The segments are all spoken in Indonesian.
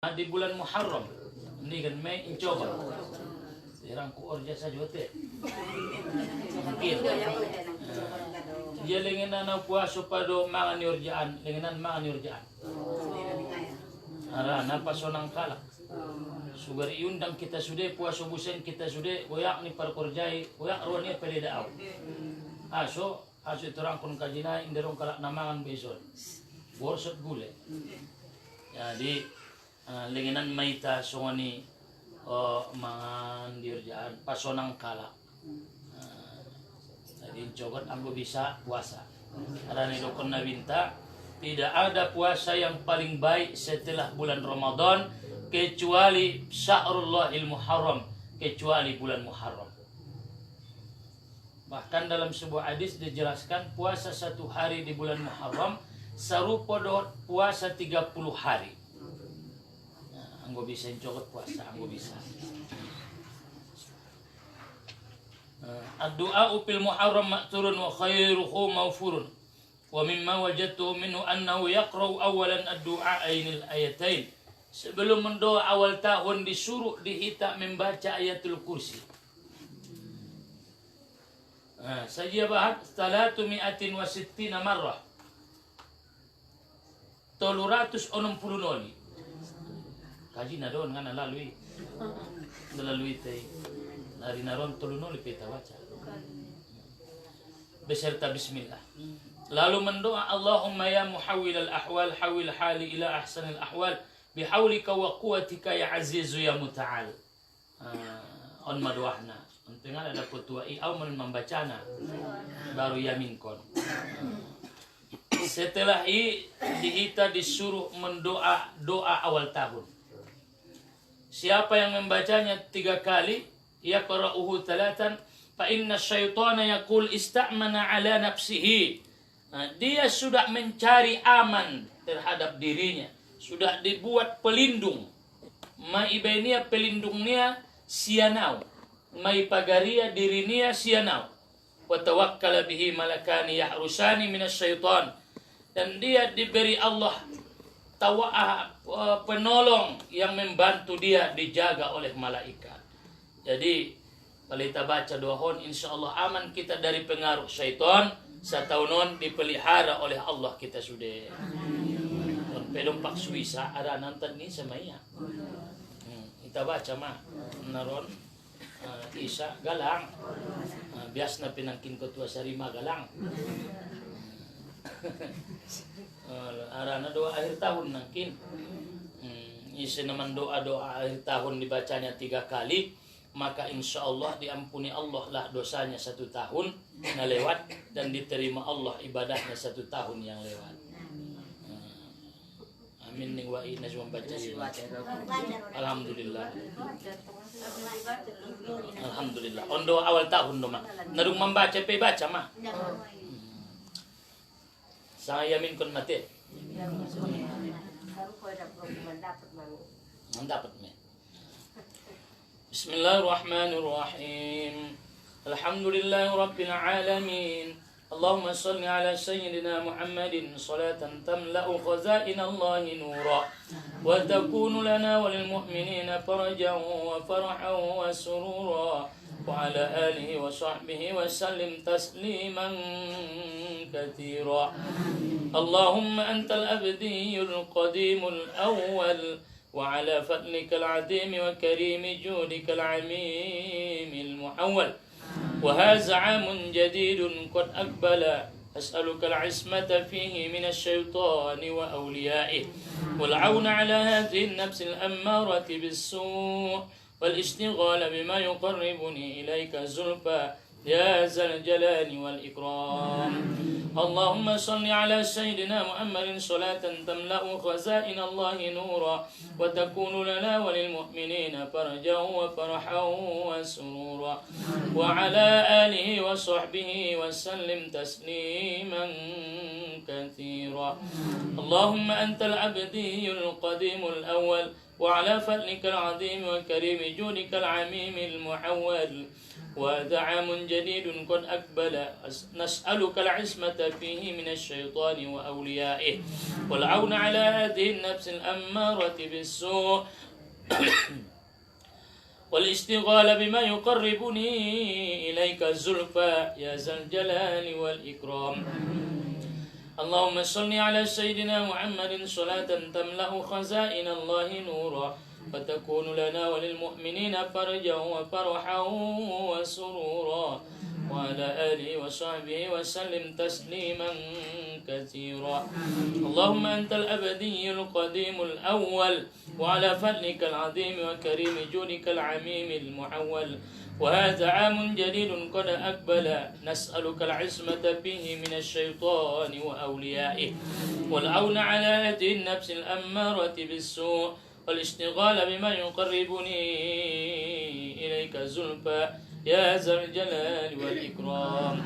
Di bulan Muharram ini kan Mei incoba irang ku orja sajote mungkin dia lengenan na puasa pado mangan urjaan lengenan mangan urjaan ara napa sonang kalak sugar iundang kita sudah puasa busen kita sudah goyak ni perkorjai goyak ruannya pede daaw aso terang kun kajina inderong kalak namangan beson borsot gule jadi lengenan maita songoni mangan diurjaan pasonang kala jadi cogot anggo bisa puasa karena dokon nabinta tidak ada puasa yang paling baik setelah bulan Ramadan kecuali Syahrullahil Muharram, kecuali bulan Muharram. Bahkan dalam sebuah hadis dijelaskan puasa 1 hari di bulan Muharram serupa dengan puasa 30 hari. Anggo bisa cokot puasa, anggo bisa. Ad-du'a fil Muharram ma'turun wa khairuhu mawfurun. Wa mimma wajadtu minhu annahu yaqra'u awalan ad-du'a ainil ayatain. Sebelum mendoa awal tahun disuruh dihita membaca ayatul kursi. Saja bahat 360 marrah. 360 noli. Kaji na doon nga nalalui tay nari naron tulunoli peta baca beserta bismillah lalu mendoa Allahumma ya muhawwil al-ahwal hawil hali ila ahsanil ahwal bihaulika wa quwwatika ya azizu ya muta'al on madoahna penting ada petua i'au membacana baru yaminkon setelah dihita disuruh mendoa doa awal tahun. Siapa yang membacanya 3 kali, yaqra'uhu 3 fa inna syaitana yaqul ista'mana ala nafsihi. Dia sudah mencari aman terhadap dirinya, sudah dibuat pelindung. Mai ibainia pelindungnya sianau, mai pagaria dirinya sianau. Wa tawakkala bihi malakani yahrusani minasyaitan. Dan dia diberi Allah penolong yang membantu dia dijaga oleh malaikat. Jadi kalau kita baca doa insya Allah aman kita dari pengaruh syaitan. Satahunon dipelihara oleh Allah kita sudah. Pedong pak Suisa ada nonton ni sama iya. Kita baca mah naron Isa galang. Bias na pinangkin ko tua sarima galang. Arana doa akhir tahun nangkin isi naman doa akhir tahun dibacanya 3 kali maka insya Allah diampuni Allah lah dosanya 1 tahun na lewat dan diterima Allah ibadahnya 1 tahun yang lewat. Amin ning wa inna membaca alhamdulillah alhamdulillah on doa awal tahun doma narung membaca pe baca mah saya minkun mati. Dapat me. Bismillahirrahmanirrahim. Alhamdulillahirabbil alamin. Allahumma shalli ala sayyidina Muhammadin salatan tamla'u khazainallahi nura wa takunu lana walil mu'minina farajan wa farahan wa surura. وعلى آله وصحبه وسلم تسليما كثيرا اللهم أنت الأبدي القديم الأول وعلى فضلك العظيم وكريم جودك العميم المحول وهذا عام جديد قد أقبل أسألك العصمة فيه من الشيطان وأوليائه والعون على هذه النفس الأمارة بالسوء والاشتغال بما يقربني إليك زلفى يا ذا الجلال والإكرام اللهم صل على سيدنا محمد صلاة تملأ خزائن الله نورا وتكون لنا وللمؤمنين فرجا وفرحا وسرورا وعلى آله وصحبه وسلم تسليما كثيرا اللهم أنت العبدي القديم الأول وعلى فضلك العظيم وكريم جودك العميم المحول. وهذا عام جديد قد أقبل، نسألك العصمة فيه من الشيطان وأوليائه، والعون على هذه النفس الأمارة بالسوء، والاشتغال بما يقربني إليك زلفى يا ذا الجلال والإكرام. اللهم صل على سيدنا محمد صلاة تملأ خزائن الله نورا، فتكون لنا وللمؤمنين فرجا وفرحا وسرورا، وعلى آله وصحبه وسلم تسليما كثيرا. اللهم أنت الأبدي القديم الأول، وعلى فضلك العظيم وكريم جودك العميم المحول. وهذا عام جديد قد أقبل، نسألك العصمة فيه من الشيطان وأوليائه، والعون على هذه النفس الأمارة بالسوء، والاشتغال بما يقربني إليك زلفى يا ذا الجلال والإكرام.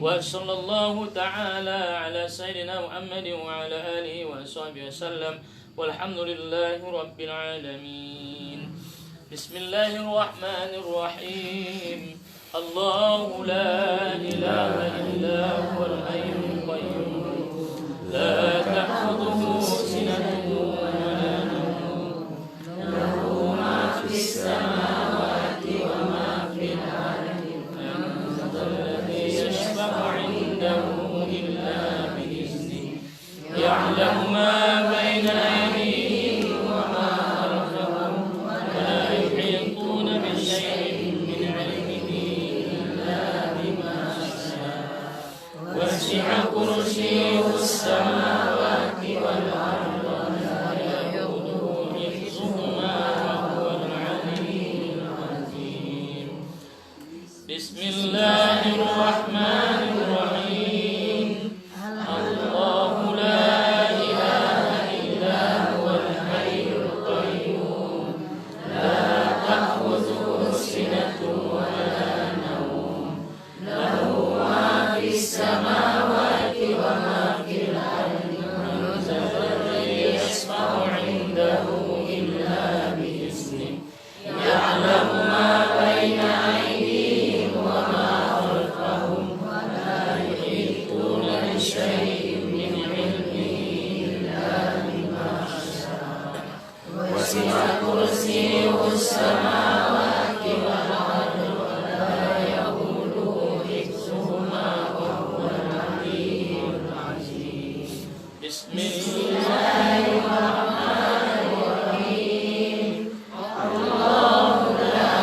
وصلى الله تعالى على سيدنا محمد وعلى آله وصحبه وسلم، والحمد لله رب العالمين. بسم الله الرحمن الرحيم. الله لا إله إلا هو الحي القيوم، لا تأخذه سنة ولا نوم، له ما في السماوات وما في الأرض، من ذا الذي يشفع عنده إلا بإذنه، يعلم ما بين أيديهم وما خلفهم، ولا يحيطون بشيء من علمه إلا بما شاء، وسع كرسيه السماوات والأرض ولا يؤوده حفظهما وهو العلي العظيم. بسم الله الرحمن الرحيم. الله لا إله إلا هو الحي القيوم، لا تأخذه سنة ولا نوم، له ما في السماوات وما في الأرض، من ذا الذي يشفع عنده إلا بإذنه، يعلم ما بين أيديهم وما خلفهم، ولا يحيطون بشيء من علمه إلا بما شاء، وسع كرسيه السماوات والأرض ولا يؤوده حفظهما وهو العلي العظيم. بسم الله الرحمن الرحيم. الله لا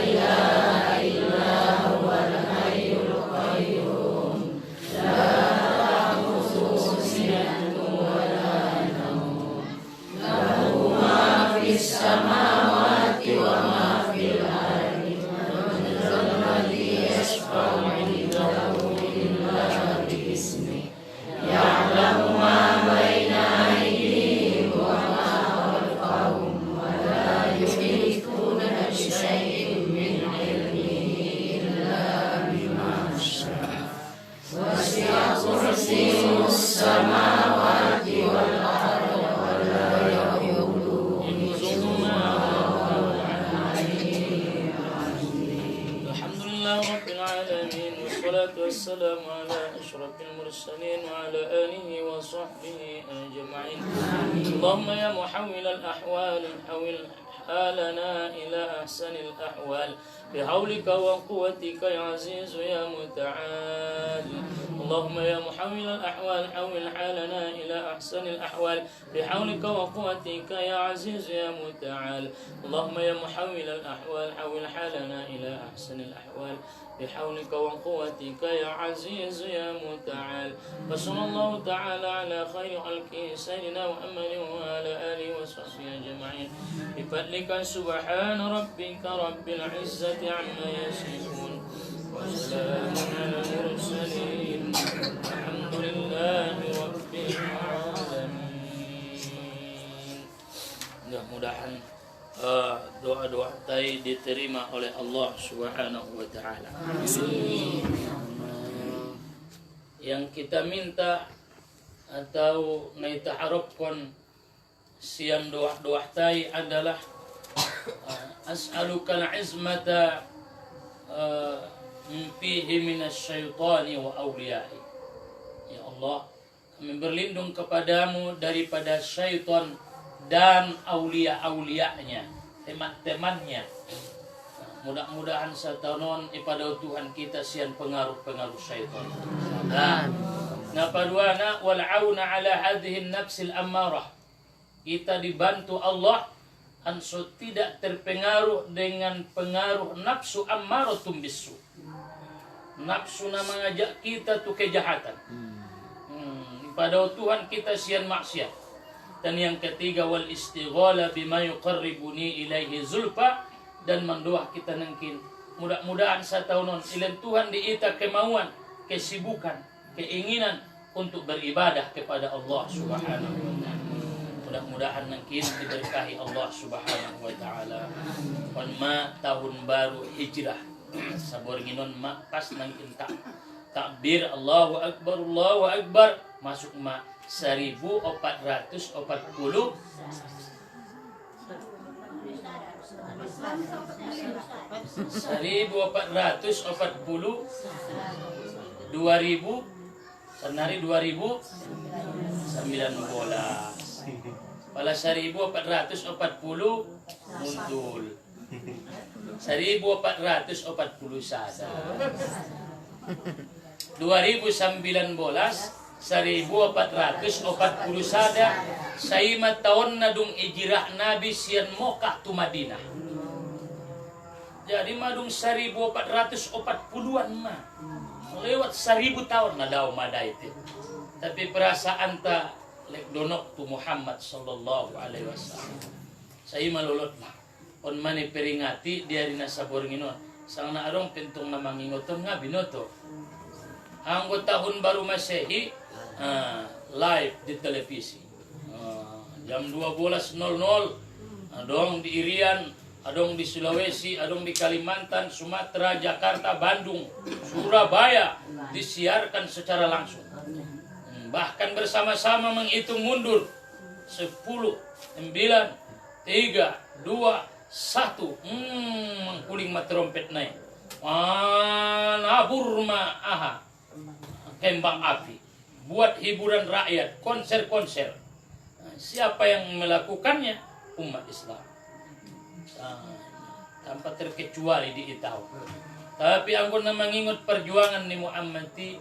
إله إلا هو الحي القيوم، لا تأخذه سنة ولا نوم، له ما في السماوات وما في الأرض، من ذا الذي يشفع عنده إلا بإذنه، يعلم ما بين أيديهم وما خلفهم، ولا يحيطون بشيء من علمه إلا بما شاء، وسع كرسيه السماوات والأرض ولا يؤوده حفظهما وهو العلي العظيم. الحمد لله رب العالمين، والصلاة والسلام على أشرف المرسلين وعلى آله وصحبه أجمعين. اللهم يا محول الأحوال حول حالنا إلى أحسن الأحوال بحولك وقوتك يا عزيز يا متعال. اللهم يا محول الأحوال حول حالنا إلى أحسن الأحوال بحولك وقوتك يا عزيز يا متعال. اللهم يا محول الأحوال حول حالنا إلى أحسن الأحوال بحولك وقوتك يا عزيز يا متعال. وصلى الله تعالى على خير خلقه سيدنا محمد وعلى آله وصحبه أجمعين بفضلك سبحان ربك رب العزة عما يصفون، وسلام على المرسلين، الحمد لله رب العالمين. Mudah-mudahan doa-doa tadi diterima oleh Allah Subhanahu wa taala. Yang kita minta atau naitaharapkan sian doa-doa tai adalah as'aluka al-izmata fihi minasyaitani wa awliyai. Ya Allah, kami berlindung kepadamu daripada syaitan dan aulia-aulianya, teman-temannya. Mudah-mudahan satanon ipada Tuhan kita sian pengaruh-pengaruh syaitan. Nah paduana wal auna ala hadhihi nafsil ammarah. Kita dibantu Allah anso tidak terpengaruh dengan pengaruh nafsu ammaratum bisu. Nafsu na mengajak kita tuh kejahatan. Pada Tuhan kita sian maksiat. Dan yang ketiga wal istighala bima yuqarribuni ilaihi zulfa, dan mendoa kita nengkin mudah-mudahan sataunon ilen Tuhan diita kemauan, kesibukan, keinginan untuk beribadah kepada Allah Subhanahu wa taala. Mudah-mudahan nengkin diberkahi Allah Subhanahu wa taala. Wan ma tahun baru hijrah. Sabor nginon ma pas nengkin takbir Allahu Akbar masuk ma 1440 2000 senari 2019 pala 1440 muncul 1441 2019 1441 saima tahun nadung ijrah Nabi sian Mekah tu Madinah. Jadi madung 1440-an mah. Lewat 1000 tahun na daw madai itu. Tapi perasaan ta lek donok tu Muhammad sallallahu alaihi wasallam. Saima lolot lah. On mani peringati dia dina sabor nginon. Sang na arong pentong na mangingoton nga binoto. Anggo tahun baru Masehi live di televisi jam 12.00 adong di Irian, adong di Sulawesi, adong di Kalimantan, Sumatera, Jakarta, Bandung, Surabaya disiarkan secara langsung. Bahkan bersama-sama menghitung mundur 10, 9, 3, 2, 1 mengkuling ma trompet naik nabur ma aha kembang api buat hiburan rakyat, konser-konser. Siapa yang melakukannya? Umat Islam. Tanpa terkecuali di Itau. Tapi anggun na mengingat perjuangan ni Muhammad ti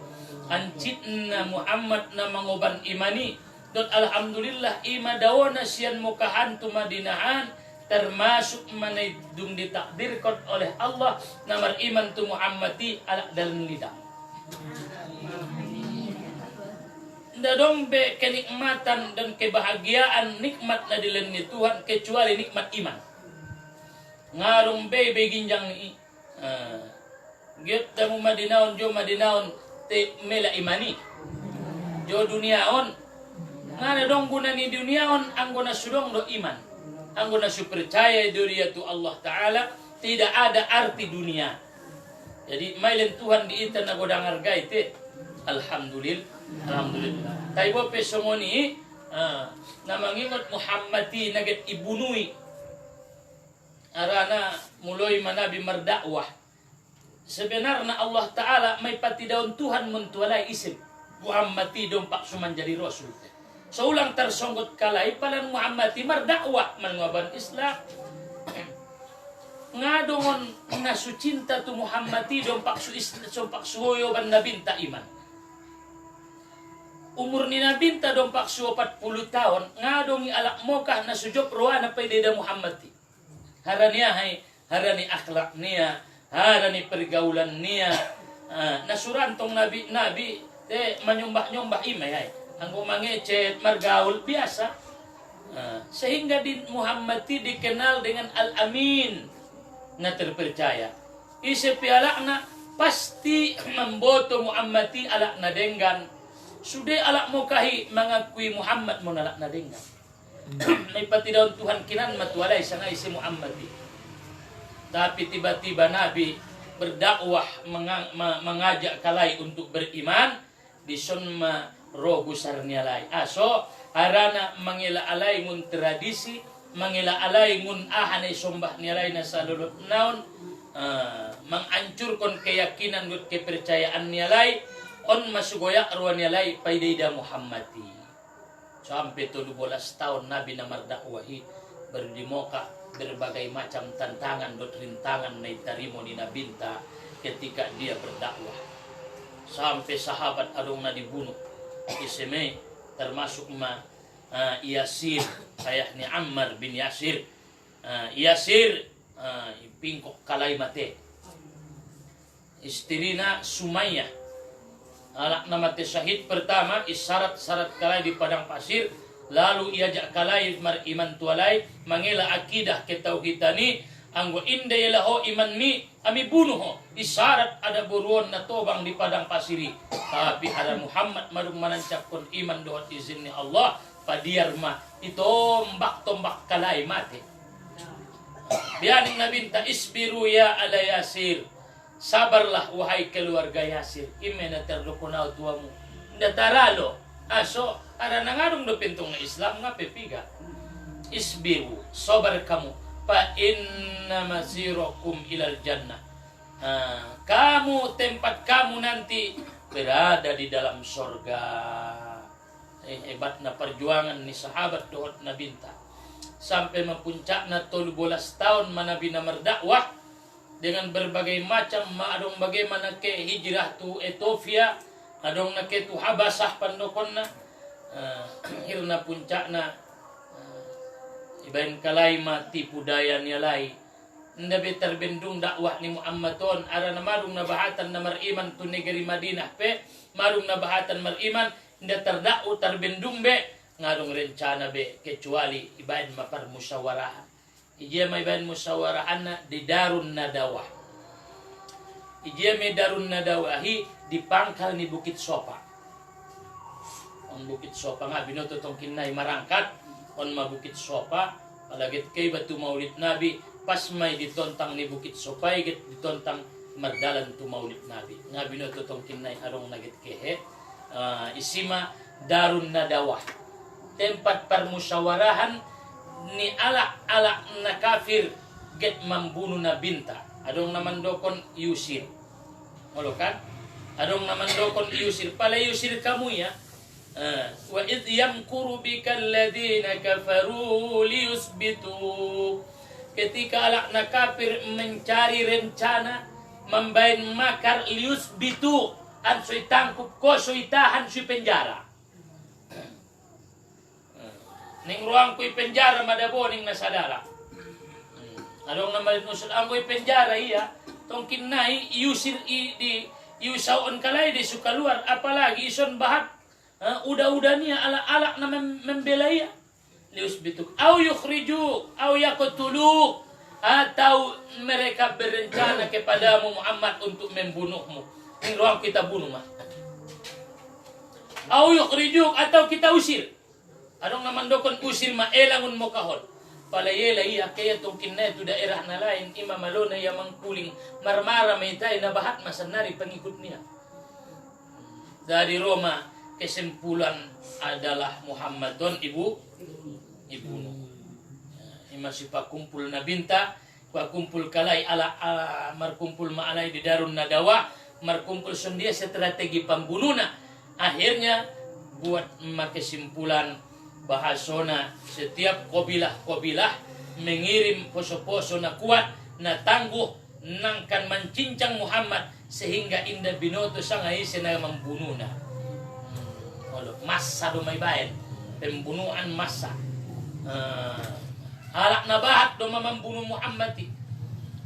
ancitna Muhammad na mangoban imani. Dan alhamdulillah imadawana sian mukahan tu Madinahan termasuk manidung ditakdirkan oleh Allah namar iman tu Muhammad ti ala dalam lidah. Dadong be kenikmatan dan kebahagiaan nikmat na dilen ni Tuhan kecuali nikmat iman. Ngarong be ginjang ni giot tamu Madinaon te mela imani. Jo duniaon ngana dong guna ni duniaon anggo na sudong do iman. Anggo na percaya diri tu Allah Taala tidak ada arti dunia. Jadi mailen Tuhan diita na godang harga itu alhamdulillah. Taibo pesongoni na mangingot Muhammadi naget ibunui arana muloi manabi merdakwah. Sebenarnya Allah Ta'ala may pati daun Tuhan mentualai isim Muhammadi dompak suman jadi rasul. Saulang tersonggot kalai palan Muhammadi merdakwah mengaban Islam. Ngadongon nasu cinta tu Muhammadi dompak suhoyo ban nabinta iman. Umur ni nabinta dompak su 40 tahun ngadongi alak mokah na sujok roana paideda Muhammad ti. Harania hai harani akhlak nia, harani pergaulan nia. Nasurantong nabi te menyumbah imay hai. Anggo mangecet margaul biasa. Sehingga di Muhammad ti dikenal dengan Al-Amin na terpercaya. Isi pialakna pasti memboto Muhammad ti alak na denggan. Sudah alak mokahi mengakui Muhammad monalak na dengan. May pati daun Tuhan kinan matualay sana isi Muhammad. Tapi tiba-tiba Nabi berdakwah mengajak kalai untuk beriman. Di sunma roh gusar nialai. So arana mangila alay ngun tradisi, mangila alay ngun ahanay sombah nialay na sa lulot naon, mangancurkan keyakinan gut kepercayaan nialay, on masugoyak ruan nialay paidida Muhammadi. Sampai 17 tahun Nabi na mardakwahi berdimoka berbagai macam tantangan dot rintangan na itarimo ni Nabinta ketika dia berdakwah. Sampai sahabat adong na dibunuh. Iseme termasuk Yasir, ayah ni Ammar bin Yasir. Yasir pingkok kalay mate. Istrina Sumayyah. Anak nama syahid pertama isyarat-syarat kalay di padang pasir. Lalu iajak kalay iman tualay mangela akidah ketauhidani anggo inday laho iman mi ami bunuh ho isyarat ada buruan na tobang di padang pasiri tapi ada Muhammad madung manancapkon iman doa izinnya Allah padiar mah itu tombak kalay mati bianing nabinta isbiru ya ala Yasir sabarlah wahai keluarga Yasir imena terlukunau tuamu ndataralo aso ada nangarung do pintung na Islam nga pepiga isbiru sabar kamu fa inna masirakum ilal jannah. Kamu tempat kamu nanti berada di dalam surga. Hebatna perjuangan ni sahabat dohot Nabinta sampai mempuncakna 13 tahun Nabi na merdakwah dengan berbagai macam adong bagaimana ke hijrah tu Ethiopia adong na ke tu Habasah pandokonna hirna puncakna ibain kalay mati budaya nialay ndabe terbendung dakwah ni Muhammadon ara na marung na bahatan na mariman tu negeri Madinah pe marung na bahatan mariman nda terdakwa terbendung be ngarung rencana be kecuali ibain mapar musyawarahan ijia may ibain musyawarahan di Darun Nadawah ijia may Darun Nadawahi di pangkal ni Bukit Sopa on Bukit Sopa nga binototong kinay marangkat on mabukit Sopa palagit kay batu maulid Nabi pas may ditontang ni Bukit Sopa git ditontang mardalan tu maulid Nabi nga binototong kinay arong nagit kehe isima Darun Nadawah tempat permusyawarahan ni alak-alak na kafir get membunuh Nabinta adong naman dokon Yusir olo kan adong naman dokon Yusir pala Yusir kamu ya wa idh yamkuru bika alladhina kafaru liyusbitu ketika alak kafir mencari rencana membain makar liyusbitu an sui tangkup ko sui tahan sui penjara ning ruang kui penjara madabo ning nasadara adong naman nusul anggoy penjara iya tongkin nai Yusir di Yusaon kalay di suka luar apalagi ison bahat udah-udahnya ala-ala na membelai lius bituk au yukhriju au yaqtulu atau mereka berencana kepadamu Muhammad untuk membunuhmu ini ruang kita bunuh mah au yukhriju atau kita usir adong naman dokon usir ma elangun mo kahon palayela iya kaya tungkin na itu daerah na lain ima malona yang mangkuling marmara maytay na bahat masanari pengikut niya dari Roma kesimpulan adalah Muhammadon ibu masih pakumpul Nabinta pakumpul kalay ala markumpul maalay di Darun Nadawah markumpul sondia strategi pembunuhna akhirnya buat kesimpulan bahasona setiap kobilah mengirim poso-poso na kuat na tangguh nangkan mencincang Muhammad sehingga indah binoto sangai sena membunuhna massa do may bayan pembunuhan massa alak na bahat do mamambunuh Muhammad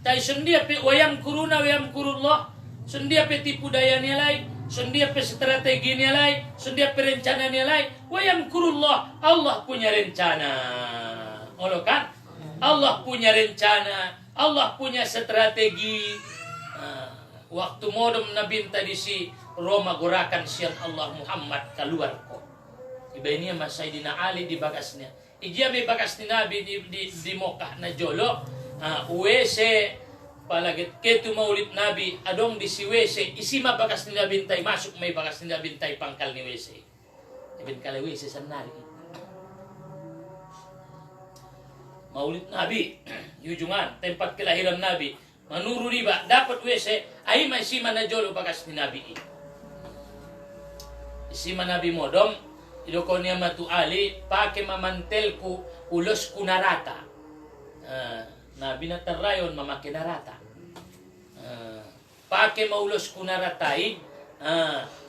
tay sundia pe wayam kurullah sundia pe tipu daya nilai sundia pe strategi nilai sundia pe rencana nilai wayam kurullah Allah punya rencana olo kan Allah punya rencana Allah punya strategi waktu modem Nabi tadi si Roma gorakan siang Allah Muhammad keluar kok. Iba ini mas Sayyidina Ali di bagasnya. Ijia may bagas ni Nabi di Mokah na jolo. WC palagit ketu maulid Nabi adong di si WC isima bagas ni Nabi tay masuk may bagas ni Nabi tay pangkal ni WC. ben kalewi sesenari. Maulid Nabi, yujungan tempat kelahiran Nabi. Menuru riba dapat WC, ai masih mana jolo bagas ni Nabi. Isi Nabi modom, idokonya matu ali pakai mamantelku ulos kunarata. Nabi na tarayon mamakai narata. Pakai maulos kunaratai,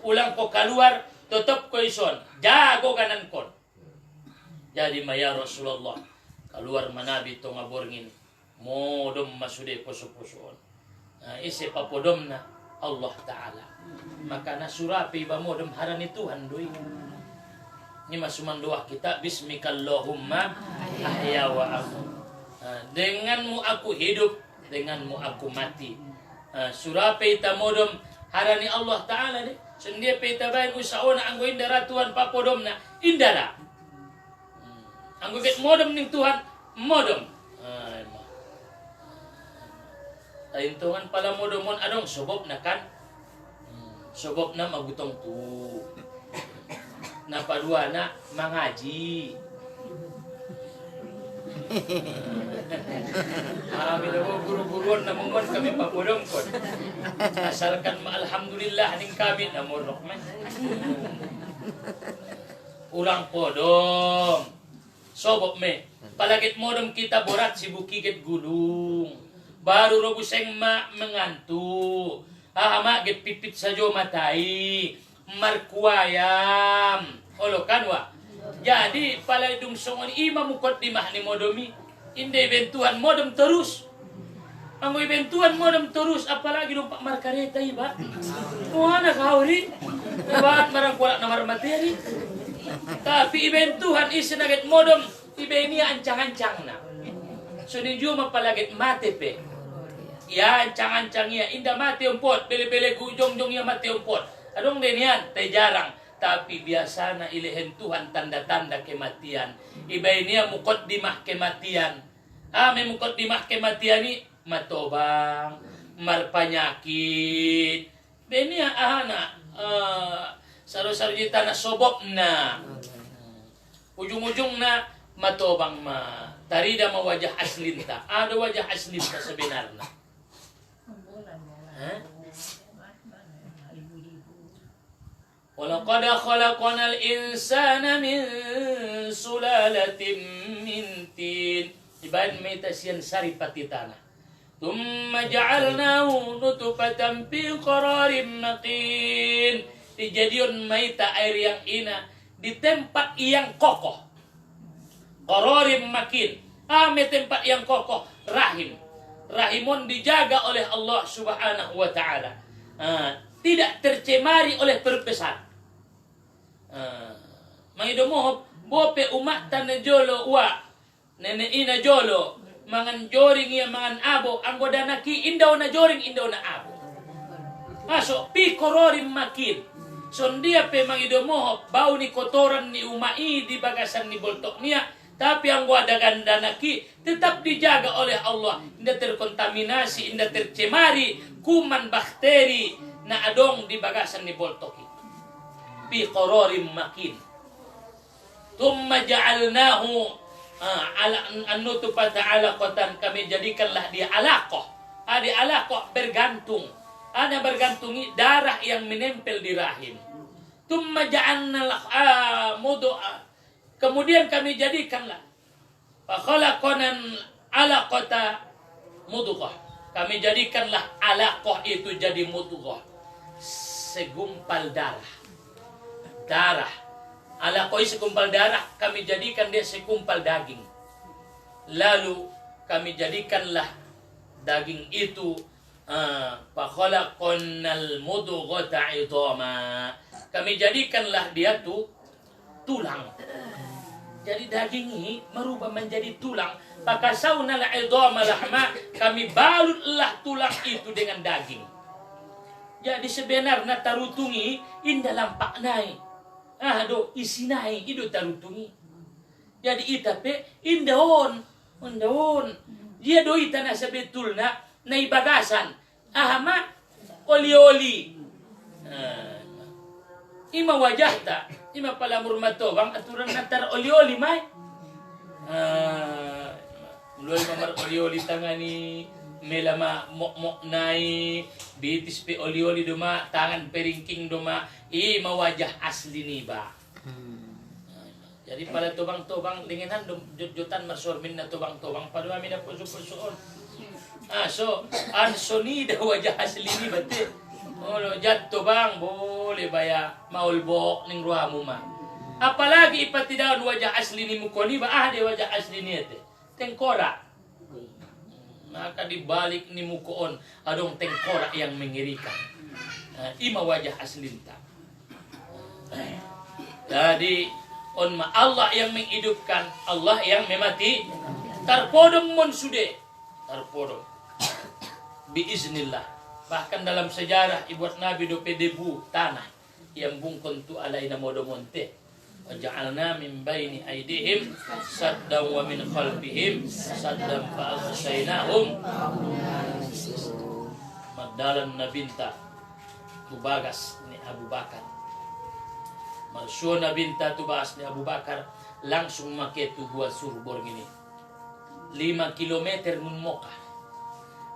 ulang ko keluar, tutup ko ison, jago kanan kon. Jadi maya Rasulullah keluar manabi to ngaborngin, modom masude poso-posoon. Isi papodom na Allah Ta'ala. Maka nasurapi ba modom harani Tuhan doi. Ini masuman doa kita, Bismikallahumma ahya wa amut. Denganmu aku hidup, denganmu aku mati. Surapi tamodom harani Allah Ta'ala deh. Sendia peta bain usaona anggo indara Tuhan papodomna indara. Anggo ket modom ning Tuhan modom. Taintungan pala modomon adong sobob na kan. Sobob na magutong tu. Napadua na mangaji. Kami daw guru-guruan na mungkon kami papodong kon. Asalkan alhamdulillah ning kami na morok man. Ulang podong. Sobop me. Palagit modom kita borat si bukigit gulung. Baru robuseng mengantu. Hama get pipit sajo matai. Markuayam. Olo kan wa. Jadi pala dumsongan ima mukot di mahni modomi. Inde bentuan modem terus. Anggo bentuan modem terus apalagi lumpak markareta iba. Kuana kauri. Ibaat marang kuala nomor materi. Tapi bentuan isi naget modem ibeni ancang-ancang na. Suninju mapalagit mate pe. Ya ancang-ancang ya indah mati umpot. Bele-bele gujong-jong ya mati umpot. Adong denian teh jarang. Tapi biasanya ilehen Tuhan tanda-tanda kematian. Iba ini mukot dimah kematian. Memukot dimah kematian ini matobang, marpanyakit. Beni ahana saru-saru tanah sobop na. Ujung-ujung na matobang ma. Tarida ma wajah aslinta. Ada wajah aslinta sebenarnya. Walaqad khalaqnal insana min sulalatin min tin. Ibarat metasian saripati tanah. Thumma ja'alnahu nutfatan fi qararin makin. Dijadiun maita air yang ina di tempat yang kokoh. Qararin makin. Tempat yang kokoh, rahim. Rahimun dijaga oleh Allah Subhanahu wa taala. Tidak tercemari oleh perbesar. Mangidomo bope umat tanah jolo wa nenek ina jolo mangan joring ya mangan abo anggoda naki indaw na joring indaw na abo masuk pi kororim makin sondia pe mangidomo bau ni kotoran ni umai di bagasan ni boltok nia tapi anggoda ganda naki tetap dijaga oleh Allah indah terkontaminasi indah tercemari kuman bakteri na adong di bagasan ni boltok bi qararin makin. Thumma ja'alnahu ala an-nutfata 'alaqatan, kami jadikanlah dia alaqah. Di alaqah bergantung. Ada bergantungi darah yang menempel di rahim. Thumma ja'alna mudghah. Kemudian kami jadikanlah fa khalaqanan 'alaqata mudghah. Kami jadikanlah alaqah itu jadi mudghah. Segumpal darah. Darah. Alaqoi sekumpal darah, kami jadikan dia sekumpal daging. Lalu kami jadikanlah daging itu fa khalaqnal mudghata 'idhama. Kami jadikanlah dia tuh tulang. Jadi daging ini merubah menjadi tulang. Fakasawnal 'idhama lahma, kami balutlah tulang itu dengan daging. Jadi sebenarnya tarutungi indah lampak naik. Isi naik itu tarutungi. Jadi itape indahon. Dia doi tanah sebetulnya nai bagasan. Oli-oli. Ima wajah tak. ima pala murmatobang aturan natar oli-oli may. Mulai mamar oli-oli tangani melama mok-mok nai bitis pe oli-oli doma tangan peringking doma mawajah asli ni ba. Jadi pada tobang-tobang linginan jutan marsor minna tobang-tobang pada amin na puso-pusoon. So ansoni dah wajah asli ni bate. Olo jat tobang boleh baya maulbok ning ruamu ma. Apalagi ipatidaon wajah asli ni mukoni ba de wajah asli ni ate. Tengkorak. Maka dibalik ni mukoon adong tengkorak yang mengerikan. Ima wajah asli ta. Jadi Allah yang menghidupkan, Allah yang memati. Tarpodong mon sude. Tarpodong. Biiznillah. Bahkan dalam sejarah ibuat Nabi dope debu tanah yang bungkon tu alaina modomonte. Waja'alna min baini aidihim saddan wa min khalfihim saddan fa'aghshaynahum. Magdalan na binta tubagas ni Abu Bakar. Marsyo na binta tubagas ni Abu Bakar langsung make tu buat surbor gini. 5 kilometer mun moka.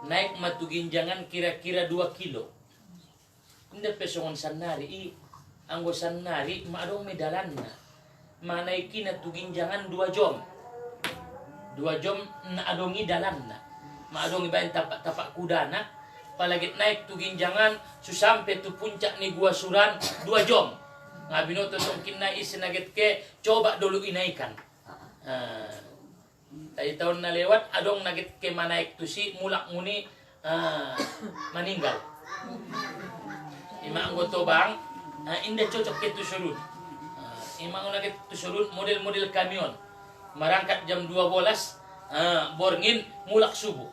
Naik matuginjangan kira-kira 2 kilo. Hindi pesongon sanari anggo sanari maadong medalan na. Manaiki na tuginjangan 2 jom. 2 jom na adongi dalan na. Maadongi bayan tapak kuda na. Palagit naik tuginjangan susampe tu puncak ni Gua Suran 2 jom. Nga binoto tong kinai sinaget ke coba dulu inaikan. Tadi tahun na lewat adong nagit ke manaik tu si mulak muni meninggal. Ima anggoto bang indah cocok ke tu surut. Ima nagit tu surut model-model kamion. Marangkat jam 12 borngin mulak subuh.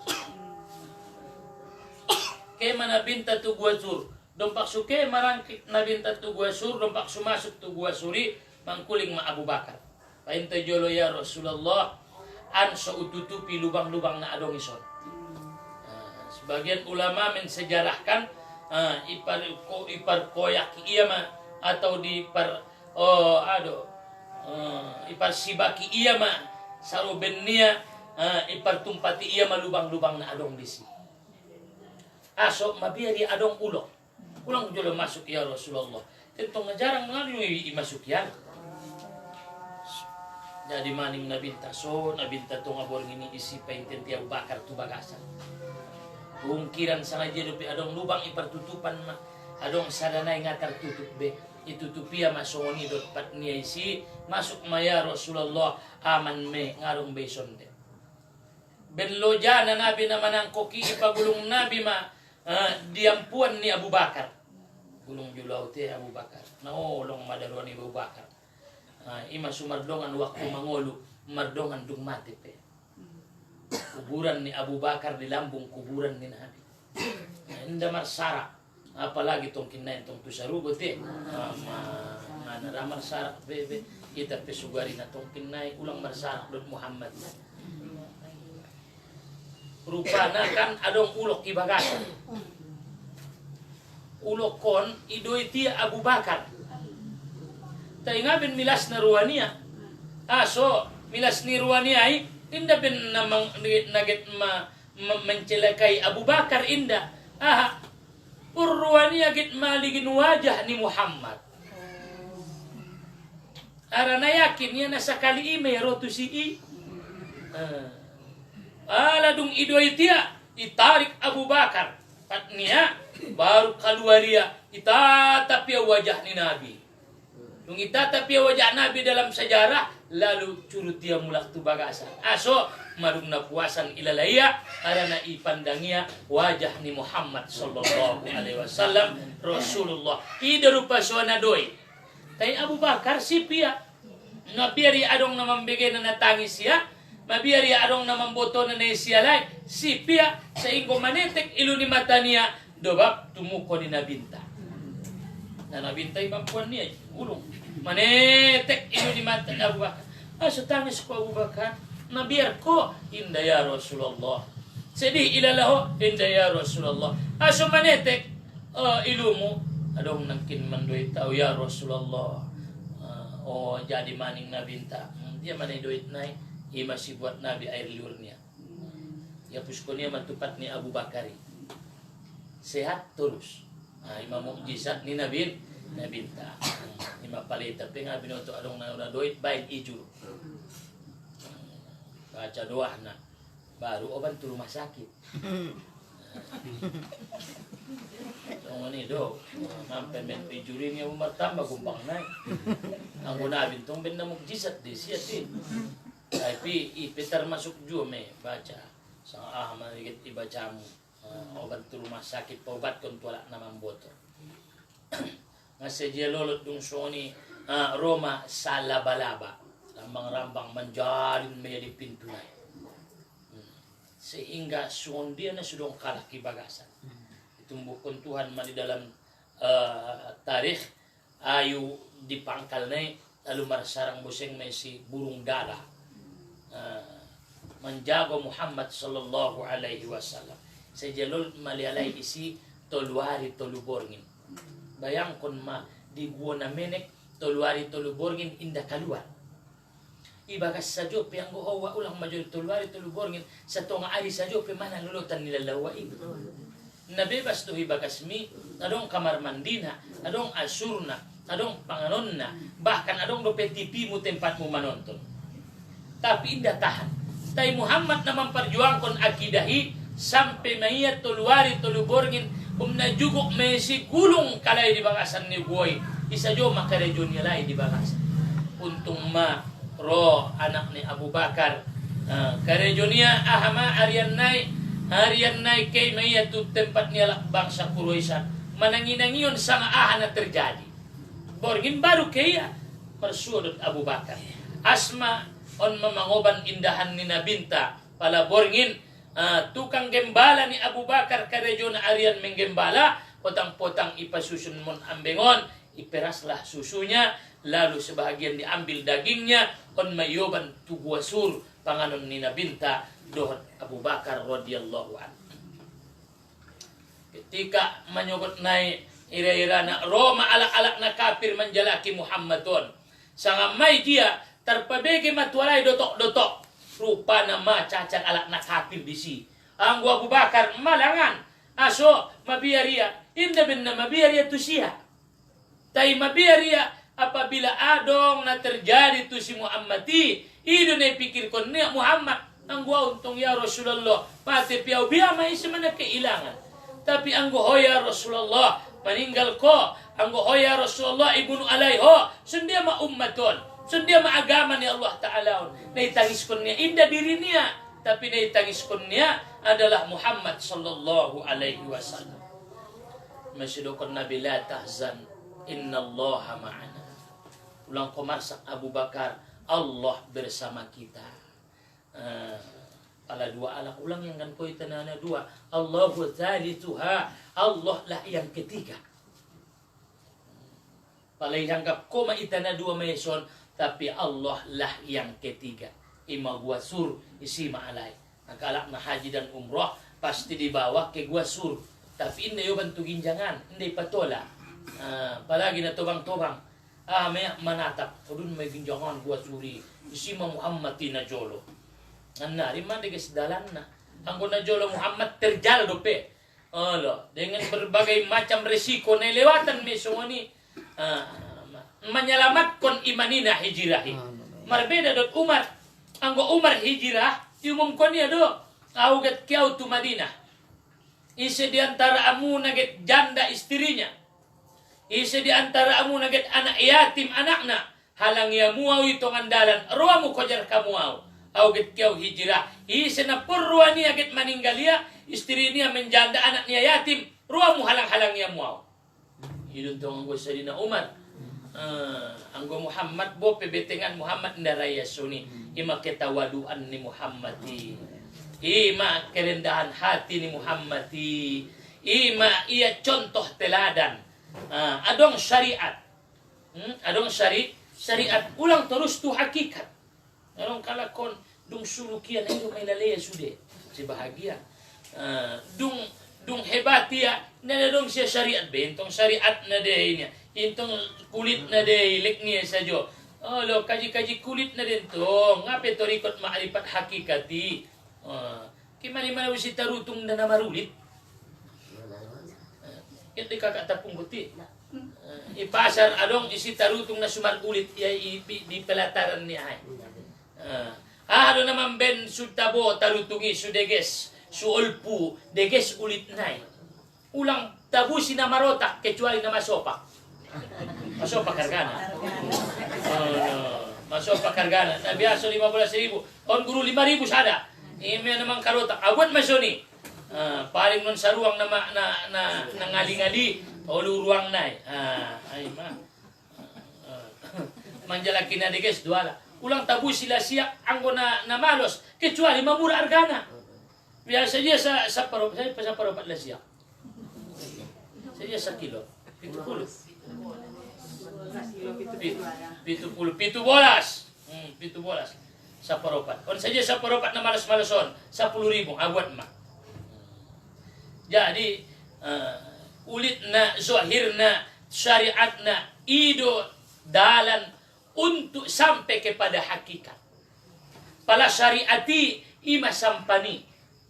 Ke mana binta tu Gua Sur. Dompak suke marangkit na binta tu Gua Sur. Dompak sumasuk tu Gua Suri. Mangkuling ma Abu Bakar. Painta jolo ya Rasulullah. Anso ututupi lubang-lubang na adong ison. Sebagian ulama mensejarahkan ipar koyak iya ma atau di ipar ipar sibaki iya ma sarubenia ipar tumpati iya ma lubang-lubang na adong disi. Aso mabiari adong ulok. Ulang jolo masuk ya Rasulullah. Tentang jarang ngali masuk ya. Jadi maning nabinta tu ngabor ngini isi painten tiap bakar tu bagasan. Bungkiran sangaja dupi adong lubang ipertutupan mah. Adong sadanay ngatar tutup be. Itutupia masoni dot patnia isi masuk maya Rasulullah aman me ngarong beson de. Benloja na nabi na manang koki ipagulong nabi ma diampuan ni Abu Bakar. Gulong julaw te Abu Bakar. Naolong madaruan ni Abu Bakar. Ima sumardongan waktu mangolu mardongan dung mati pe. Kuburan ni Abu Bakar di lambung kuburan ni Nabi. Inda marsara apalagi tong kinain tong tusarugo te. Mana ramar sarak bebe kita pesugari na tong kinai ulang marsarak dot Muhammad. Rupana kan adong ulok ibagasan. Ulok kon idoi ti Abu Bakar. Taingabin milas na ruwania. So milas ni ruwania ay inda bin namang nagit mencelakai Abu Bakar inda. Ruwania git maligin wajah ni Muhammad. Arana yakin niya nasa kali ime rotu si aladung idoy tiya itarik Abu Bakar. Patnia baru kaluaria itatap ya wajah ni Nabi. Nung itatap ya wajah Nabi dalam sejarah, lalu curut dia mulak tu bagasan. So marung na puasan ilalaya, arana ipandangia wajah ni Muhammad sallallahu alaihi wasallam Rasulullah. Ida rupa suana doi. Tay Abu Bakar si pia. Nabiari adong na mambigay na natangis siya. Mabiari adong na mamboto na siya lay. Si pia sa ingo manetek ilo ni mata niya. Dobab tumuko ni nabinta. Na nabintay pampuan niya. Ulong. Manetek ilo ni mata ni Abu Bakar. So tangis ko Abu Bakar. Nabiar ko. Inda ya Rasulullah. Sedih ilalaho. Inda ya Rasulullah. So manetek. Ilo mo. Adong nangkin mandoy tao ya Rasulullah. Oh, jadi maning na binta. Dia manay duit na masih buat Nabi air liurnya. Ya pusko niya matupat ni Abu Bakari. Sehat terus. Ima mukjizat ni Nabi binta. Ima palita penga binoto adong na duit baik ijur. Baca doa na baru oban tu rumah sakit. Ang ini do, mampen men pijurin yang bertambah gumpang naik. Ang guna bintong ben na mukjizat di siya din. Tapi ipetar masuk juga me baca. Sang manigit ibaca mo. Obat tu rumah sakit paubat kon tuala namang boto. Ngase dia lolot dung soni Roma salabalaba. Rambang-rambang menjalin menjadi pintu naik. Sehingga suon dia na sudah kalah kibagasan. Tumbuhkan Tuhan di dalam tarikh ayu di pangkal na lalu marsarang buseng may si burung dara menjago Muhammad sallallahu alaihi wasallam sejalul malialay isi toluari toluborngin bayangkon ma di gua na menek toluari toluborngin inda kaluar ibagas sajo pe ang gohawa ulang major toluari toluborngin sa tonga ari sajo pe mana lulutan nila lawain nabebas tuh ibagasmi adong kamar mandina adong asurna adong panganonna bahkan adong do TV mu tempatmu menonton tapi indah tahan tai Muhammad na memperjuangkan akidahi sampai mayat tuluari tuluborgin umna juguk mesi gulung kalay di bagasan ni boy isa jo makarejon niya lay di bagasan untung ma ro anak ni Abu Bakar karejon niya ahama arian naik kay mayatu tempat niya bangsa Quraisy mananginangiyon sa aahan na terjadi. Borgin baru kaya persudut Abu Bakar. Asma on mamangoban indahan ni Nabinta pala borgin tukang gembala ni Abu Bakar karejon arian menggembala potang-potang ipasusun mon ambengon iperaslah susunya lalu sebahagian diambil dagingnya on mayoban tuguasur panganon ni Nabinta dohon Abu Bakar radhiyallahu anhu. Ketika menyebut naik ira-ira na Roma alak-alak na kafir menjalaki Muhammadon. Sangamay dia terpabege matualay dotok-dotok. Rupa nama cacat alak na kafir bisi. Ang Abu Bakar malangan. Aso mabiaria. Inda bin na mabiaria tu siya. Tay mabiaria apabila adong na terjadi tu si Muhammadi. Ido na pikir ko niya Muhammad. Ang gua untung ya Rasulullah pati piau biya may semana kailangan tapi ang gua ya Rasulullah meninggal ko ang gua ya Rasulullah ibnu alaiho sundia ma ummaton sundia ma agama ni Allah taala naitangis kun niya inda diri niya tapi naitangis kun niya adalah Muhammad sallallahu alaihi wasallam masyidukun nabi la tahzan innallaha ma'ana ulang komarsak Abu Bakar Allah bersama kita. Pala dua alak ulang yang kan koi tanana dua Allahu thalithuha Allah lah yang ketiga pala ihanggap ko maitana dua meson tapi Allah lah yang ketiga ima gua sur isi maalay nakalak na haji dan umrah pasti dibawa ke gua sur tapi hindi yo bantu ginjangan hindi patola palagi na tobang-tobang may manatap kudun may ginjangan gua suri isi Muhammad na jolo Anna, rima deges dalan na. Ang na jolo Muhammad terjal dope. Olo, dengan berbagai macam resiko na lewatan mesoni menyelamatkan imanina hijrahi. Marbeda dot Umar. Anggo Umar hijrah, diumumkan dia do. Augat kiau tu Madinah. Isi di antara amu naget janda istrinya. Isi di antara amu naget anak yatim anakna. Halang ya muau itu ngandalan. Ruamu kojar kamu au. Auget kiau hijrah. Isi na purwa niya get maninggalia. Istri niya menjanda anak niya yatim. Ruamu halang-halang ya muau. Idun tong anggo Sayyidina Umar. Anggo Muhammad bo pebetengan Muhammad ndaraya suni. Ima ketawaduan ni Muhammadi. Ima kerendahan hati ni Muhammadi. Ima ia contoh teladan. Adong syariat. Adong syariat ulang terus tu hakikat. Adong kalakon dung sulukian itu may lalaya sude. Si bahagia. Dung hebat dia. Nada dong siya syariat bentong syariat na dehnya. Intong kulit na deh lek niya sajo. Oh lo kaji-kaji kulit na din to. Ngape torikot ma'rifat hakikati. Kimani-mana si tarutong na namarulit. Ito kakatapong buti. Ipasar adong isi tarutong na sumarulit di pelataran niya ay. Ano naman ben sutabo tarutungi sudeges suolpu deges ulit nay. Ulang tabu sinamarotak kecuali na masopak. Masopak kargana. Masopak kargana. Na biasa 15,000. On guru 5,000 sada. Ime naman karotak. Awat masoni. Paling nun sa ruang na ngali-ngali o ruang nay. Ay ma. Manjalaki na deges duala. Ulang tabu sila siya anggo na malos kecuali mamura argana. Biasa dia sa paropat saya pasal paropat lah siya. Saya sa kilo. 70. 70 bolas. 7 bolas sa paropat. On saja sa paropat na malas-malason 10,000 awat ma. Jadi ulit na zahir na syariat na ido dalan untuk sampai kepada hakikat. Pala syariati ima sampani,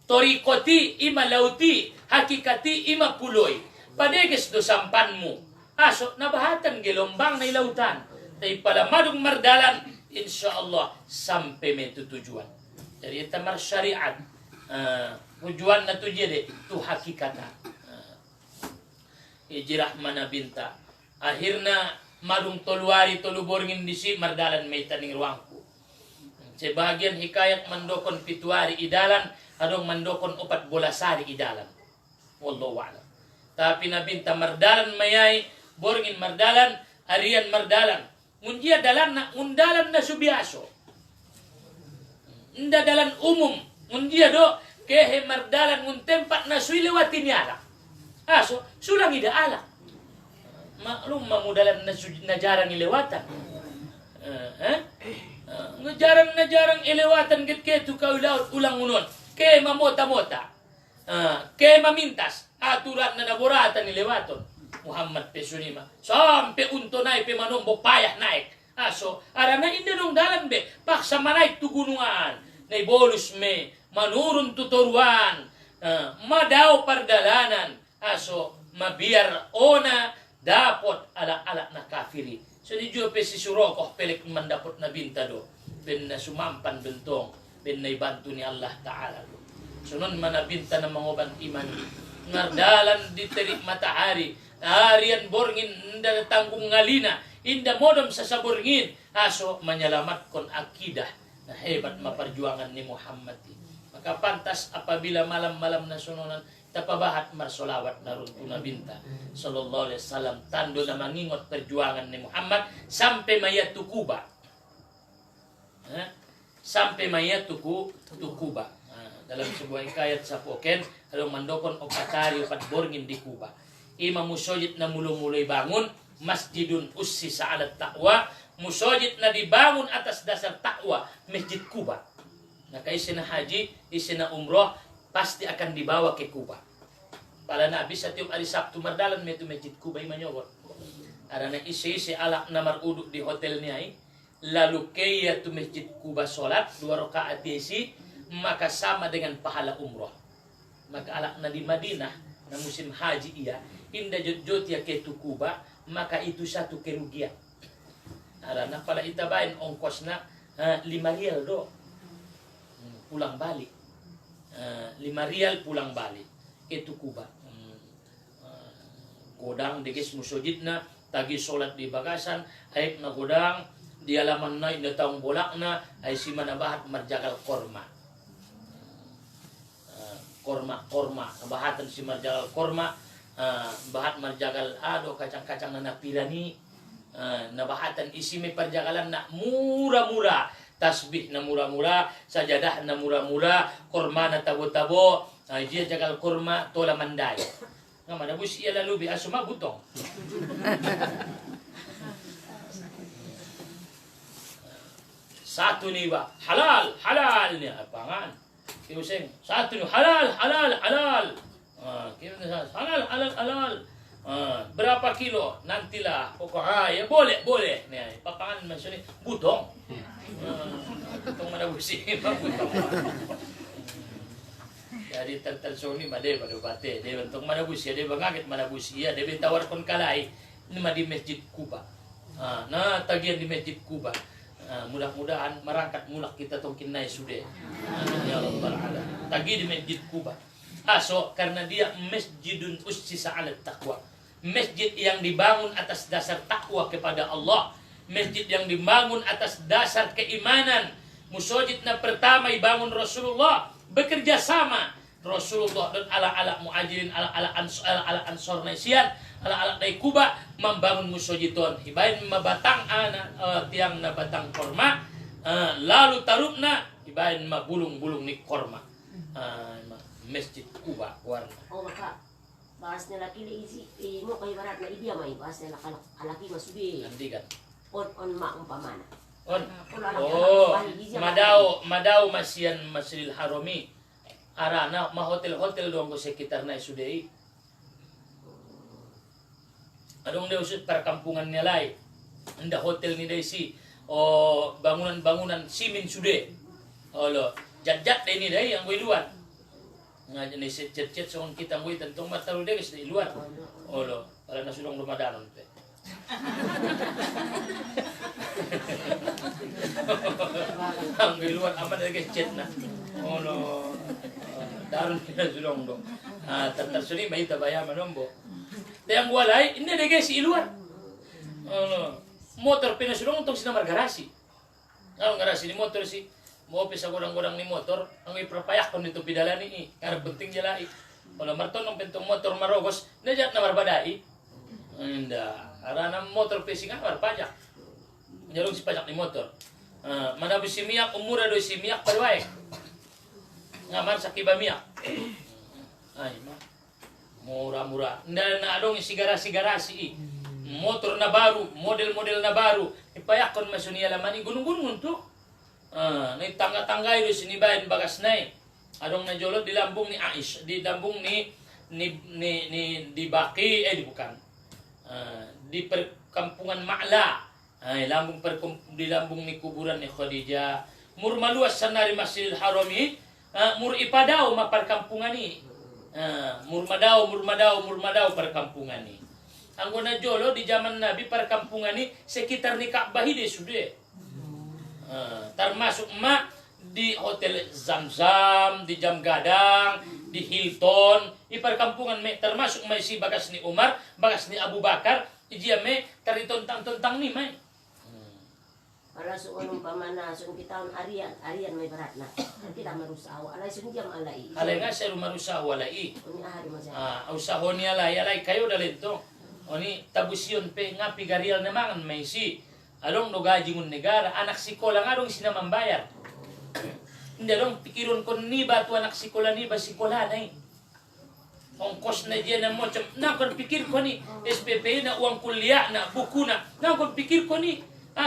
torikoti ima lauti, hakikati ima puloi. Padeges do sampanmu. Aso nabahatan gelombang na ilautan. Tapi pala madung mardalan, insya Allah sampai metu tujuan. Jadi tamar syariat. Tujuan na tu jadi tu hakikata. Ijirah mana binta. Akhirnya madung toluari toluborngin disi mardalan may taning ruangku. Sebagian hikayat mandokon pituari idalan, adong mandokon 14 hari idalan. Wallahu a'lam. Tapi nabinta mardalan mayay, borngin mardalan, arian mardalan. Munjia dalan na undalan na subiaso. Unda dalan umum. Munjia do kehe mardalan un tempat na suilewati niala. Aso sulang ida ala. Maklum mamudalan na jarang ilewatan. Jarang ilewatan ketu kau laut ulang unon. Ke mamota-mota. Ke mamintas. Aturan na naboratan ilewaton. Muhammad pesunima. Sampai unto naik pe manombo payah naik. Aso arana inda dong dalan be. Paksa manaik tu gunungan. Nay bolus me. Manurun tuturuan. Madaw pardalanan. Aso mabiar ona dapat ala-ala na kafiri. So di jupe si surokoh pelik mandapot na binta do. Ben na sumampan bentong. Ben na ibantu ni Allah Ta'ala do. So nun manabinta na mangoban iman. Ngardalan di terik matahari. Harian borngin inda tanggung ngalina. Inda modom sa saborngin. Aso menyelamat kon akidah. Na hebat maperjuangan ni Muhammad. Maka pantas apabila malam-malam na sununan tapabahat marsolawat narun binta sallallahu alaihi wasallam tando na mangingot perjuangan ni Muhammad sampai mayat tukuba. Sampai mayat tukuba. Dalam sebuah hikayat sa Poken, kalau mandokon opatari opat borngin di Kuba. Imam musojid na mulai bangun masjidun ussisa ala taqwa, musojid na dibangun atas dasar takwa masjid Kuba. Nah, isina haji, isina umroh pasti akan dibawa ke Kuba. Pala Nabi setiap hari Sabtu mardalan metu masjid Kuba imanyogot. Ada na isi alak namar uduk di hotel niai. Lalu kaya tu masjid Kuba solat 2 rakaat isi maka sama dengan pahala umroh. Maka alak na di Madinah na musim haji iya inda jot ya ke tu Kuba maka itu satu kerugian. Ada na pala itabain ongkosna 5 rial do. Pulang balik 5 rial pulang balik itu Kuba. Godang deges musojidna tagi solat di bagasan aik na godang di alaman na inda taong bolakna ay si manabahat marjagal korma. Korma bahatan si marjagal korma bahat marjagal ado kacang-kacang na napirani nabahatan isi may parjagalan na mura-mura. Tasbih na mura-mura, sajadah na mura-mura, korma na tabo-tabo, dia jagal korma tola manday. Nga manabus iya lalu bi asuma butong. Satu ni ba halal ni apangan. Kiuseng satu ni halal. Halal. Berapa kilo? Nantilah. Pokoknya ya boleh. Nih, papangan maksudnya butong. Butong mana busi, butong. Jadi tersoni made pada bate. Dia bentuk mana busi, dia bangakit mana busi. Ya, dia tawarkan kalai. Ini mah di Masjid Kuba. Nah, tagihan di Masjid Kuba. Mudah-mudahan merangkat mulak kita tongkin naik sudah. Ya Rabbal Alamin. Tagi di Masjid Kuba. So karena dia masjidun ussisa 'ala taqwa. Masjid yang dibangun atas dasar takwa kepada Allah. Masjid yang dibangun atas dasar keimanan. Musajidna pertama dibangun Rasulullah. Bekerja sama Rasulullah dan ala muajirin ala ansor nasian ala dari Kuba membangun musajidon. Hibain mabatang tiang na batang korma. Lalu tarubna hibain mabulung-bulung ni korma. Masjid Kuba warna. Oh maka bahasnya laki isi mo kay barat na idia may bahasnya laki masubi. Nanti kan. On ma umpamana. Madao masian Masjidil Harami. Arana ma hotel doang ko sekitar na sudai. Adong dia usut perkampungan nilai. Anda hotel ni desi. Bangunan simin sude. Olo jat ini dai yang gue luar. Ngaji ni cet soon kita ngui tentang mataru deh di luar. Olo para nasulong Ramadan pe. Ang luar aman lagi cet na. Olo darun nasulong do. Tersuni mai tabaya manombo. Yang walai ini deh si luar. Olo motor pinasulong untuk sinamar garasi. Kalau garasi di motor sih mau pisah godang-godang ni motor, ang iprapayak kon dito pidalan ni. Karena penting jalai. Kalau marton ng pentong motor marogos, najat na marbadai. Inda, arana motor pesing kan marpajak. Nyarong si pajak ni motor. Mana si miyak umura do si miyak parwae. Ngamar sa miyak. Ay mah. Murah-murah. Nda na adong si garasi-garasi. Motor na baru, model-model na baru. Ipayak kon masunia lamani gunung-gunung tuh. Ni tangga-tangga itu sini bayan bagas naik. Adong na jolot di lambung ni Aish, di lambung ni di Baki bukan. Di perkampungan Ma'la. Di lambung ni kuburan ni Khadijah. Mur maluas sanari Masjidil Harami, mur ipadao ma perkampungan ni. Mur madao perkampungan ni. Anggona jolo di zaman Nabi perkampungan ni sekitar ni Ka'bah ide sudah. Termasuk di Hotel Zamzam, di Jam Gadang, di Hilton, di perkampungan termasuk si bagas ni Umar, bagas ni Abu Bakar, dia teritontang-tontang ni mai. Para suon umpamana sun kita arian may barat na. Kita marusawa. Alay sun jam alai. Alay nga sa marusawa alai. Oni ahari mo sa. Usahon ni alay kayo dalito. Oni tabusyon pe nga pigarial naman may si. Along no gaji ngun negara, anak sikola nga dong sina membayar. Hindi dong pikiron ko ni ba tu anak sikola ni ba sikola na eh. Ongkos na dia na mo, na kon pikir ko ni SPP na uang kuliah na buku na kon pikir ko ni.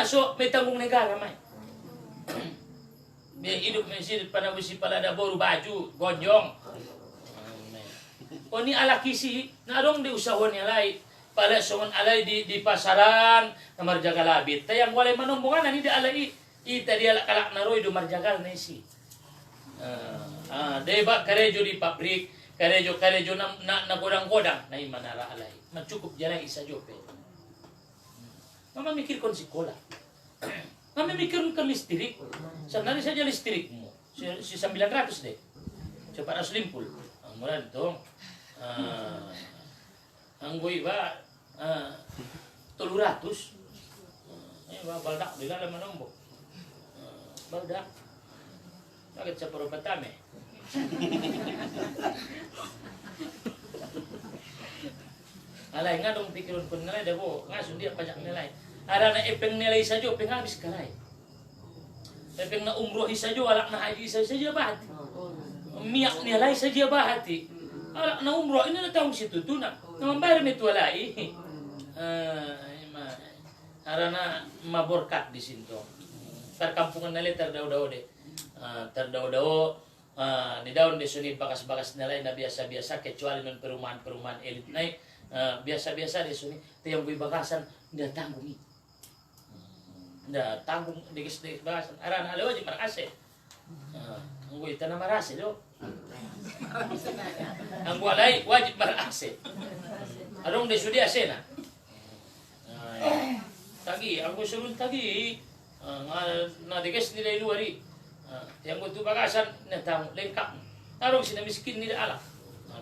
So may tanggung negara may. May hidup mesir panabusi pala da boru baju gonjong. O ni ala kisi na dong di usahon niya lai. Pala songon alay di pasaran na marjaga labit. Tayang walay manombongan ani di alay ita dia kalak naroy do marjagal na isi. Deba karejo di pabrik, karejo na godang-godang na imanara alay. Macukup jalay isa jope. Mama mikir kon sikola. Mama mikir kon listrik. Sanari saja listrik mo. Si 900 deh. Cepat aslimpul. Ang murah dong. Anggoy ba 300 ba baldak bila la manombo baldak bakit sa puro batame alay nga dong pikiron ko nilay dabo nga sundi pajak nilay ara na epeng nilay sa jo penghabis kalay epeng na umroh isa jo alak na haji isa saja bahati miyak nilay saja bahati alak na umroh ini na taong situtunan membayar metualai karena maborkat di situ perkampungan nilai terdau-dau deh terdau-dau di daun di sini bakas-bakas nilai na biasa-biasa kecuali non perumahan-perumahan elit naik biasa-biasa deh suni yang gue bagasan nggak tanggung ini nggak tanggung dikis bagasan aran ada wajib marase gue tanah marase do anggu alai wajib marase adong de sudi asena tagi anggu surun tagi na dikis nilai luari yang gue tu bagasan nggak tanggung lengkap tarong sina miskin nila ala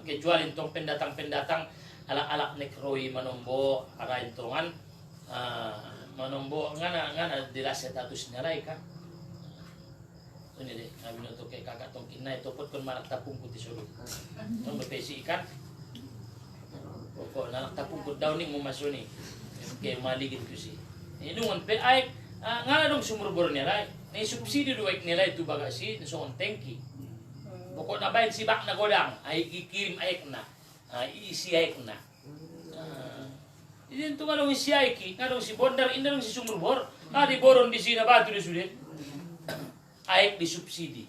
kecuali tong pendatang-pendatang alak-alak nekroi manombo araintongan manombo ngana dila status nilai kan ini deh kami untuk kayak kakak tong kinai topot kon marak tapung putih suruh tong berpesi ikan pokok nak tapung put downing mau masuk ni kayak mali gitu sih ini ngon pe ai ngana dong sumur bor nilai ni subsidi duit nilai tu bagasi soon tangki pokok na bayin sibak na godang ay ikirim ay kena isi ay kena ini tuh kalau isi ay ki kalau si bondar ini dong si sumur bor di boron di sini batu di sudah ay di subsidi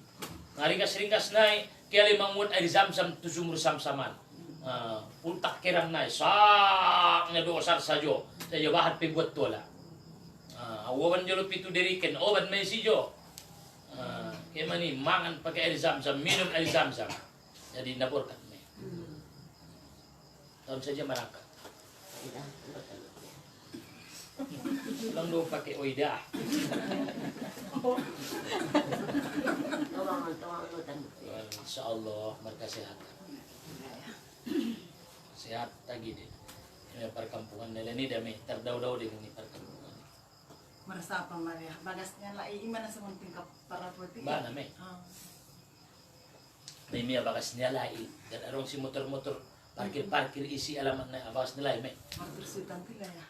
ringkas naik kali mangut air zam-zam tu sumur sam-saman puntak kerang naik sak na dosar sajo saja bahat pebuat tola awan jolo pitu deriken obat mesi jo kayak mani mangan pakai air zam-zam, minum air zam-zam. Jadi naburkan. Tahun saja maraka. Lang do pakai oida. Insyaallah mereka sehat. Sehat lagi deh. Ini perkampungan ini dami terdau-dau dengan ini perkampungan. Merasa apa Maria? Bagasnya lah gimana sementing ke para putih? Ba name. May miya bagas nilai dan arong si motor-motor parkir isi alamat na bagas nilai me. Martirsutan tila ya.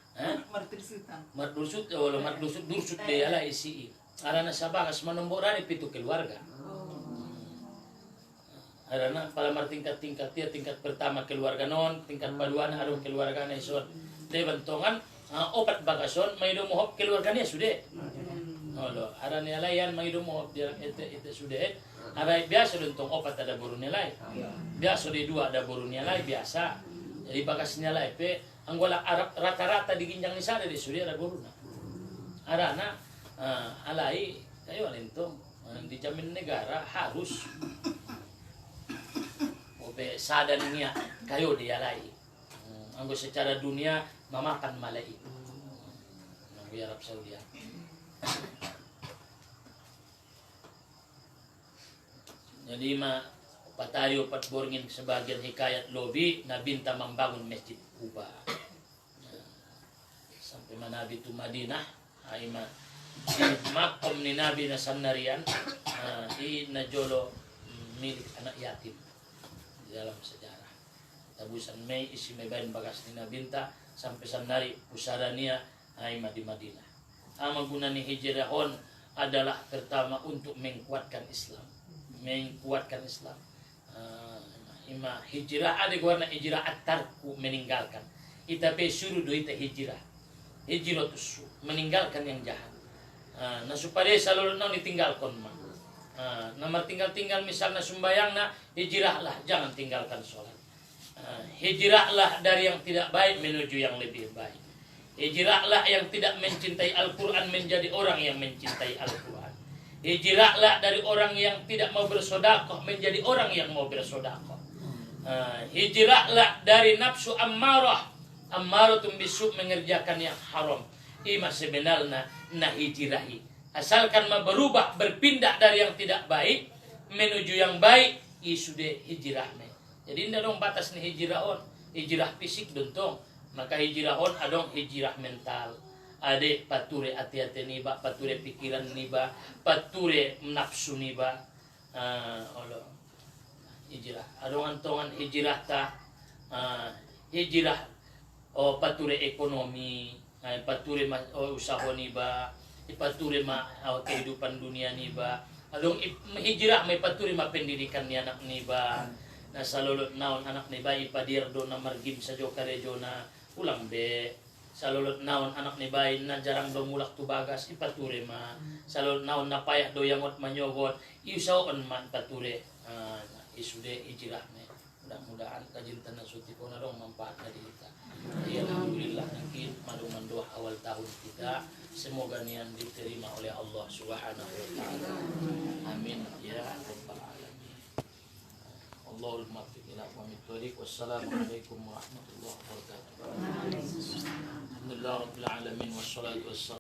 Martirsutan. Mardursut wala mardursut dursut de ala isi. Arana sa bagas manomboran pitu keluarga. Arana pala martingkat-tingkat dia tingkat pertama keluarga non, tingkat paduan arong keluarga na ison. De bantongan opat bagason may dumuhop keluarganya sudah. Olo, aran nilai yan may dumuhop dia itu sudah. Arai biasa untuk opat ada boru nilai. Biasa di dua ada boru nilai biasa. Jadi bagas nilai pe anggola rata-rata di ginjang ni sada di sudah ada boru na. Arana alai kayo alintong dijamin negara harus ope sada niya kayo dialai. Anggo secara dunia memakan malai itu. Di Arab Saudi. Jadi patayo patborngin sebagian hikayat lobi nabinta membangun masjid Kuba. Sampai manabi tu Madinah ay makom ni Nabi na sanarian najolo milik anak yatim di dalam sejarah. Tabusan Mei isi may bayan bagas ni Nabinta sampai sanari pusaranya ay di Madinah. Ang guna ni hijrahon adalah pertama untuk menguatkan Islam. Menguatkan Islam. Hijrah ada guna hijrah atarku meninggalkan. Ita pe suruh do ita hijrah. Hijrah tu meninggalkan yang jahat. Na supaya selalu nau ditinggalkan mah. Nomor tinggal misalnya sumbayang na hijrahlah jangan tinggalkan sholat. Hijrahlah dari yang tidak baik menuju yang lebih baik. Hijrahlah yang tidak mencintai Al-Quran menjadi orang yang mencintai Al-Quran. Hijrahlah dari orang yang tidak mau bersodakoh menjadi orang yang mau bersodakoh. Hijrahlah dari nafsu ammaratun bisu mengerjakan yang haram. Ima sebenarnya na hijrahi. Asalkan mau berubah berpindah dari yang tidak baik menuju yang baik, isude hijrahnya. Jadi tidak dong batas nih hijrahon, hijrah fisik dontong, maka hijrahon adong hijrah mental. Ade pature hati-hati niba, pature pikiran niba, pature nafsu niba. Allah hijrah. Adong antongan hijrah ta, hijrah pature ekonomi, pature usaha niba, pature kehidupan dunia niba. Adong hijrah may pature pendidikan ni anak niba. Na salulot naon anak ni bayi padir do na margim sa jo karejo na ulang be salulot naon anak ni bayi na jarang do mulak tubagas ipature ma salulot naon na payah do yangot manyogot iusaon man pature isude hijrah me mudah-mudahan kajintan na suti ko na dong manfaat na dita Ya, alhamdulillah mungkin madu-madu awal tahun kita semoga nian diterima oleh Allah Subhanahu wa taala. Amin ya rabbal alamin. Allahul muwaffiq ila aqwamit thoriq. Wassalamualaikum warahmatullahi wabarakatuh. Alhamdulillah rabbil alamin wassalatu wassalamu